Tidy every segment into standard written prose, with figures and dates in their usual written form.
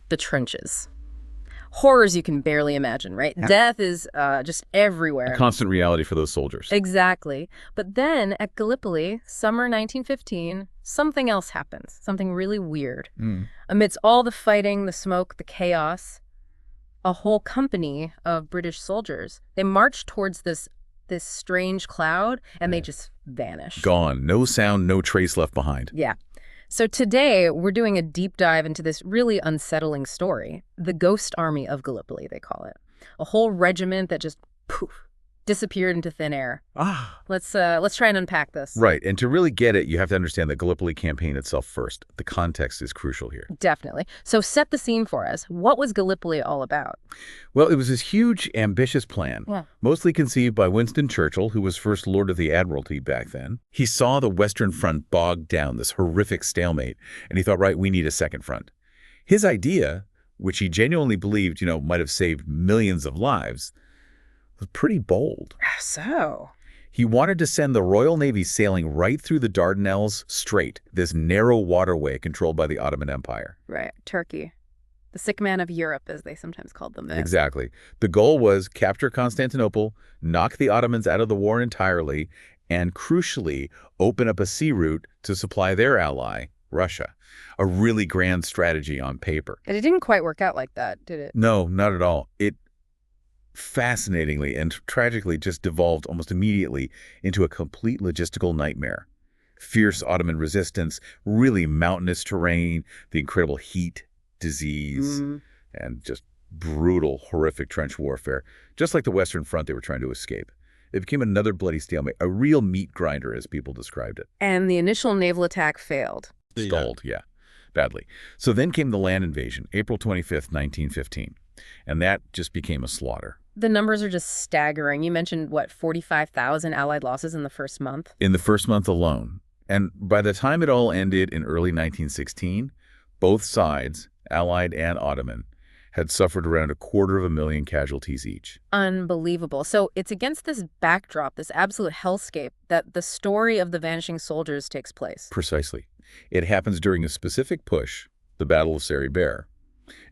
The trenches. Horrors you can barely imagine, right? Yeah. Death is just everywhere. A constant reality for those soldiers. Exactly. But then at Gallipoli, summer 1915, something else happens. Something really weird. Amidst all the fighting, the smoke, the chaos, a whole company of British soldiers, they march towards this strange cloud, and they just vanish. Gone. No sound, no trace left behind. Yeah. So today, we're doing a deep dive into this really unsettling story. The Ghost Army of Gallipoli, they call it. A whole regiment that just, poof, disappeared into thin air. Let's try and unpack this. Right. And to really get it, you have to understand the Gallipoli campaign itself first. The context is crucial here. Definitely. So set the scene for us. What was Gallipoli all about? Well, it was this huge, ambitious plan, mostly conceived by Winston Churchill, who was First Lord of the Admiralty back then. He saw the Western Front bogged down, this horrific stalemate, and he thought, right, we need a second front. His idea, which he genuinely believed, might have saved millions of lives, was pretty bold. So? He wanted to send the Royal Navy sailing right through the Dardanelles Strait, this narrow waterway controlled by the Ottoman Empire. Right, Turkey. The sick man of Europe, as they sometimes called them. Exactly. The goal was capture Constantinople, knock the Ottomans out of the war entirely, and crucially, open up a sea route to supply their ally, Russia. A really grand strategy on paper. And it didn't quite work out like that, did it? No, not at all. It fascinatingly and tragically just devolved almost immediately into a complete logistical nightmare. Fierce Ottoman resistance, really mountainous terrain, the incredible heat, disease, and just brutal, horrific trench warfare. Just like the Western Front they were trying to escape. It became another bloody stalemate, a real meat grinder, as people described it. And the initial naval attack failed. Stalled, yeah, badly. So then came the land invasion, April 25th, 1915. And that just became a slaughter. The numbers are just staggering. You mentioned, 45,000 Allied losses in the first month? In the first month alone. And by the time it all ended in early 1916, both sides, Allied and Ottoman, had suffered around 250,000 casualties each. Unbelievable. So it's against this backdrop, this absolute hellscape, that the story of the vanishing soldiers takes place. Precisely. It happens during a specific push, the Battle of Sari Bair.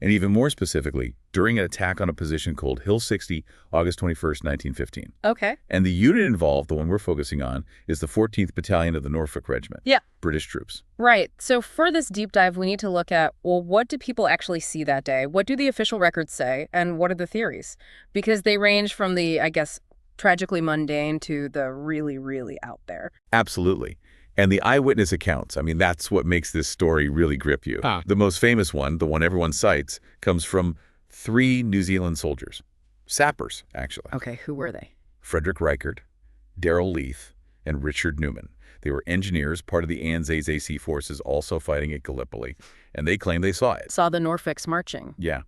And even more specifically, during an attack on a position called Hill 60, August 21st, 1915. Okay. And the unit involved, the one we're focusing on, is the 14th Battalion of the Norfolk Regiment. Yeah. British troops. Right. So for this deep dive, we need to look at, what do people actually see that day? What do the official records say? And what are the theories? Because they range from the, tragically mundane to the really, really out there. Absolutely. And the eyewitness accounts, that's what makes this story really grip you. The most famous one, the one everyone cites, comes from 3 New Zealand soldiers. Sappers, actually. Okay, who were they? Frederick Reichert, Darrell Leith, and Richard Newman. They were engineers, part of the Anzac AC forces also fighting at Gallipoli, and they claim they saw it. Saw the Norfolks marching. Yeah.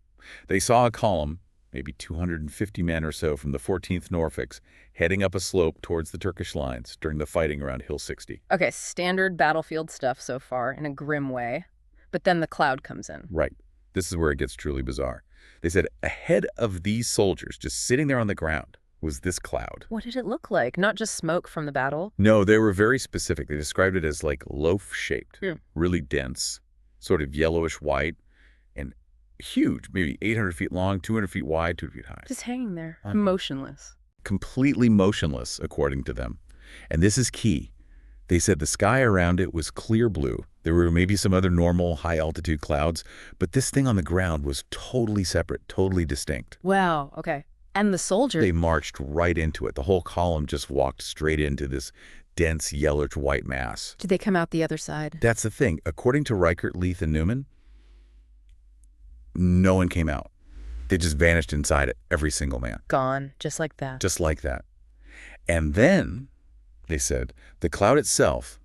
They saw a column, maybe 250 men or so from the 14th Norfolks, heading up a slope towards the Turkish lines during the fighting around Hill 60. Okay, standard battlefield stuff so far in a grim way. But then the cloud comes in. Right. This is where it gets truly bizarre. They said ahead of these soldiers, just sitting there on the ground, was this cloud. What did it look like? Not just smoke from the battle? No, they were very specific. They described it as like loaf-shaped, really dense, sort of yellowish white, and huge, maybe 800 feet long, 200 feet wide, 2 feet high. Just hanging there, motionless. Completely motionless, according to them. And this is key. They said the sky around it was clear blue. There were maybe some other normal high-altitude clouds, but this thing on the ground was totally separate, totally distinct. Wow, okay. And the soldiers? They marched right into it. The whole column just walked straight into this dense yellowish-white mass. Did they come out the other side? That's the thing. According to Reichert, Leith, and Newman, no one came out. They just vanished inside it, every single man. Gone, just like that. Just like that. And then, they said, the cloud itself,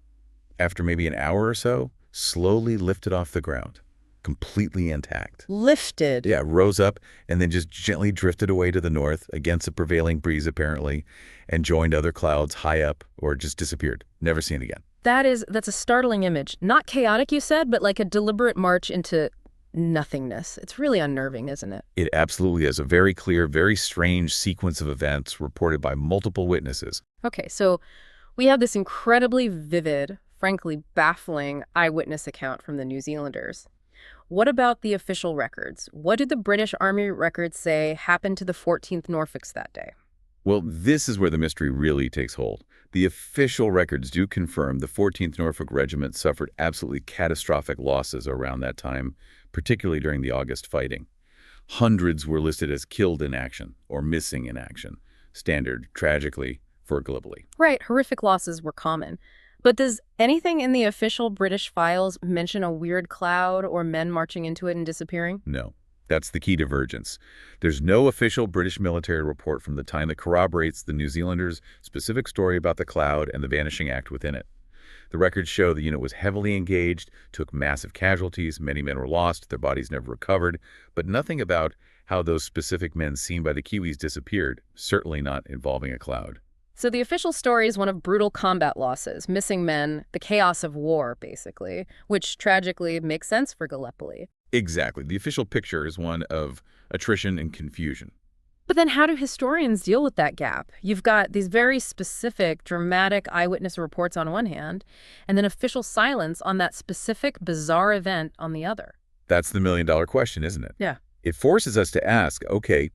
after maybe an hour or so, slowly lifted off the ground, completely intact. Lifted? Yeah, rose up and then just gently drifted away to the north against a prevailing breeze, apparently, and joined other clouds high up or just disappeared, never seen again. That's a startling image. Not chaotic, you said, but like a deliberate march into nothingness. It's really unnerving, isn't it? It absolutely is. A very clear, very strange sequence of events reported by multiple witnesses. Okay, so we have this incredibly vivid, frankly baffling eyewitness account from the New Zealanders. What about the official records? What did the British Army records say happened to the 14th Norfolks that day? Well, this is where the mystery really takes hold. The official records do confirm the 14th Norfolk Regiment suffered absolutely catastrophic losses around that time, particularly during the August fighting. Hundreds were listed as killed in action or missing in action, standard, tragically, for Gallipoli. Right, horrific losses were common. But does anything in the official British files mention a weird cloud or men marching into it and disappearing? No. That's the key divergence. There's no official British military report from the time that corroborates the New Zealanders' specific story about the cloud and the vanishing act within it. The records show the unit was heavily engaged, took massive casualties, many men were lost, their bodies never recovered, but nothing about how those specific men seen by the Kiwis disappeared, certainly not involving a cloud. So the official story is one of brutal combat losses, missing men, the chaos of war, basically, which tragically makes sense for Gallipoli. Exactly. The official picture is one of attrition and confusion. But then how do historians deal with that gap? You've got these very specific, dramatic eyewitness reports on one hand, and then official silence on that specific, bizarre event on the other. That's the million-dollar question, isn't it? Yeah. It forces us to ask, okay,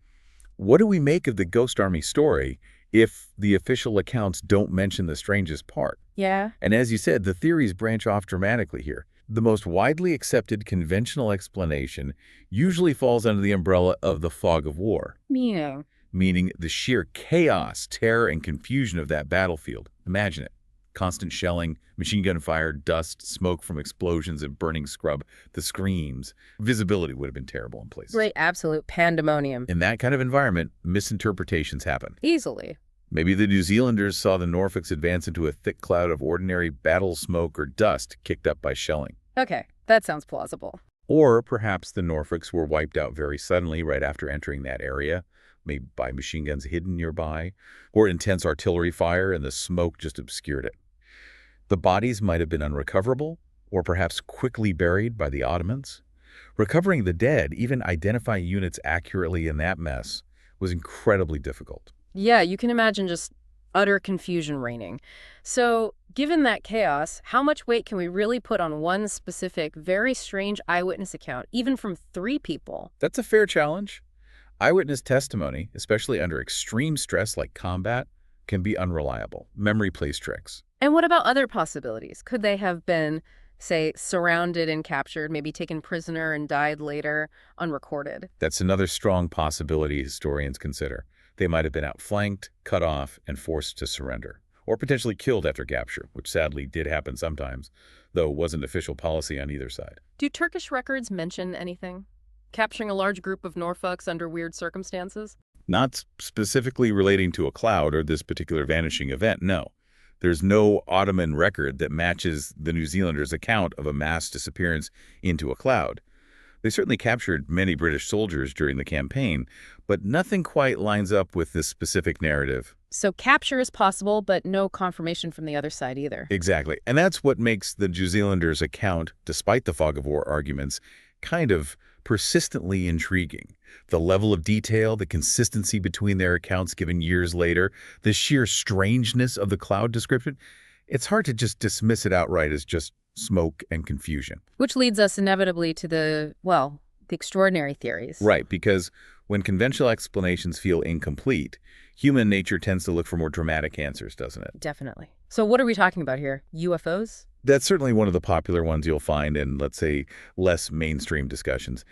what do we make of the Ghost Army story if the official accounts don't mention the strangest part? Yeah. And as you said, the theories branch off dramatically here. The most widely accepted conventional explanation usually falls under the umbrella of the fog of war. Meaning the sheer chaos, terror, and confusion of that battlefield. Imagine it. Constant shelling, machine gun fire, dust, smoke from explosions and burning scrub, the screams. Visibility would have been terrible in places. Right, absolute pandemonium. In that kind of environment, misinterpretations happen. Easily. Maybe the New Zealanders saw the Norfolks advance into a thick cloud of ordinary battle smoke or dust kicked up by shelling. Okay, that sounds plausible. Or perhaps the Norfolks were wiped out very suddenly right after entering that area, maybe by machine guns hidden nearby, or intense artillery fire and the smoke just obscured it. The bodies might have been unrecoverable, or perhaps quickly buried by the Ottomans. Recovering the dead, even identifying units accurately in that mess, was incredibly difficult. Yeah, you can imagine just utter confusion reigning. So, given that chaos, how much weight can we really put on one specific, very strange eyewitness account, even from 3 people? That's a fair challenge. Eyewitness testimony, especially under extreme stress like combat, can be unreliable. Memory plays tricks. And what about other possibilities? Could they have been, say, surrounded and captured, maybe taken prisoner and died later, unrecorded? That's another strong possibility historians consider. They might have been outflanked, cut off, and forced to surrender, or potentially killed after capture, which sadly did happen sometimes, though wasn't official policy on either side. Do Turkish records mention anything? Capturing a large group of Norfolks under weird circumstances? Not specifically relating to a cloud or this particular vanishing event, no. There's no Ottoman record that matches the New Zealanders' account of a mass disappearance into a cloud. They certainly captured many British soldiers during the campaign, but nothing quite lines up with this specific narrative. So capture is possible, but no confirmation from the other side either. Exactly. And that's what makes the New Zealanders' account, despite the fog of war arguments, kind of persistently intriguing. The level of detail, the consistency between their accounts given years later, the sheer strangeness of the cloud description, it's hard to just dismiss it outright as just smoke and confusion. Which leads us inevitably to the extraordinary theories. Right, because when conventional explanations feel incomplete, human nature tends to look for more dramatic answers, doesn't it? Definitely. So what are we talking about here? UFOs? That's certainly one of the popular ones you'll find in, let's say, less mainstream discussions.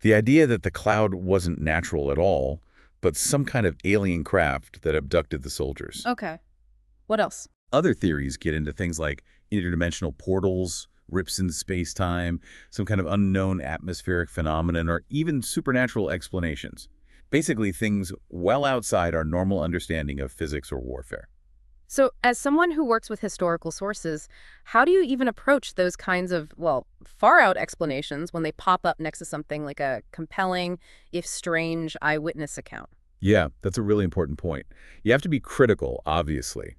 The idea that the cloud wasn't natural at all, but some kind of alien craft that abducted the soldiers. Okay. What else? Other theories get into things like interdimensional portals, rips in space-time, some kind of unknown atmospheric phenomenon, or even supernatural explanations. Basically, things well outside our normal understanding of physics or warfare. So, as someone who works with historical sources, how do you even approach those kinds of, far-out explanations when they pop up next to something like a compelling, if strange, eyewitness account? Yeah, that's a really important point. You have to be critical, obviously.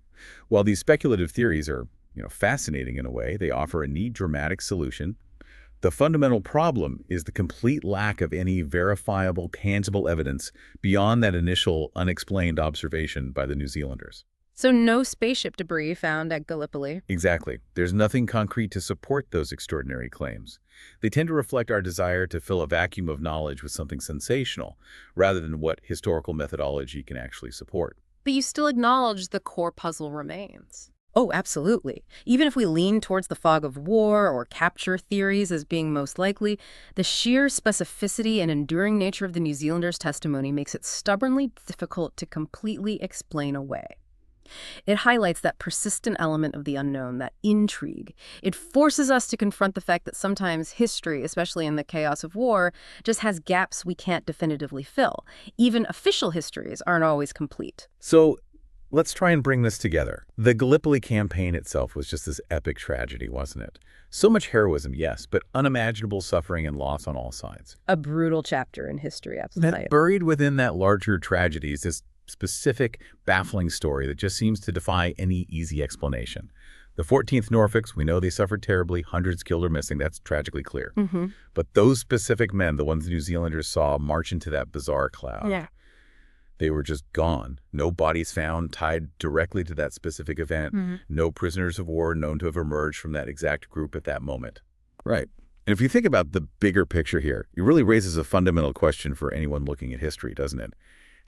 While these speculative theories are, fascinating in a way, they offer a neat, dramatic solution. The fundamental problem is the complete lack of any verifiable, tangible evidence beyond that initial unexplained observation by the New Zealanders. So no spaceship debris found at Gallipoli. Exactly. There's nothing concrete to support those extraordinary claims. They tend to reflect our desire to fill a vacuum of knowledge with something sensational, rather than what historical methodology can actually support. But you still acknowledge the core puzzle remains. Oh, absolutely. Even if we lean towards the fog of war or capture theories as being most likely, the sheer specificity and enduring nature of the New Zealanders' testimony makes it stubbornly difficult to completely explain away. It highlights that persistent element of the unknown, that intrigue. It forces us to confront the fact that sometimes history, especially in the chaos of war, just has gaps we can't definitively fill. Even official histories aren't always complete. So let's try and bring this together. The Gallipoli campaign itself was just this epic tragedy, wasn't it? So much heroism, yes, but unimaginable suffering and loss on all sides. A brutal chapter in history, absolutely. And buried within that larger tragedy is this specific, baffling story that just seems to defy any easy explanation. The 14th Norfolks, we know they suffered terribly, hundreds killed or missing, that's tragically clear. But those specific men, the ones the New Zealanders saw march into that bizarre cloud, they were just gone. No bodies found tied directly to that specific event. No prisoners of war known to have emerged from that exact group at that moment. Right. And if you think about the bigger picture here, it really raises a fundamental question for anyone looking at history, doesn't it?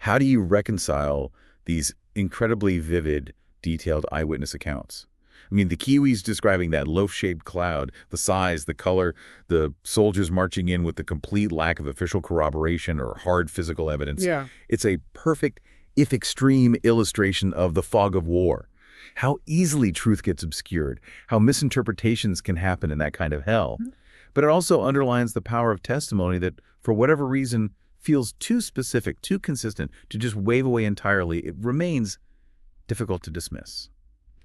How do you reconcile these incredibly vivid, detailed eyewitness accounts? I mean, the Kiwis describing that loaf-shaped cloud, the size, the color, the soldiers marching in with the complete lack of official corroboration or hard physical evidence. It's a perfect, if extreme, illustration of the fog of war. How easily truth gets obscured, how misinterpretations can happen in that kind of hell. But it also underlines the power of testimony that, for whatever reason, feels too specific, too consistent to just wave away entirely. It remains difficult to dismiss.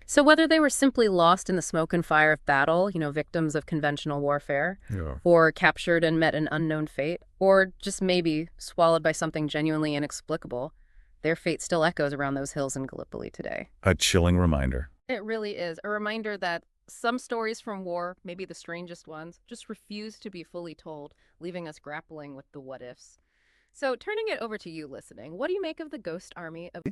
So whether they were simply lost in the smoke and fire of battle, victims of conventional warfare, or captured and met an unknown fate, or just maybe swallowed by something genuinely inexplicable, their fate still echoes around those hills in Gallipoli today. A chilling reminder. It really is. A reminder that some stories from war, maybe the strangest ones, just refuse to be fully told, leaving us grappling with the what-ifs. So turning it over to you listening, what do you make of the Ghost Army of...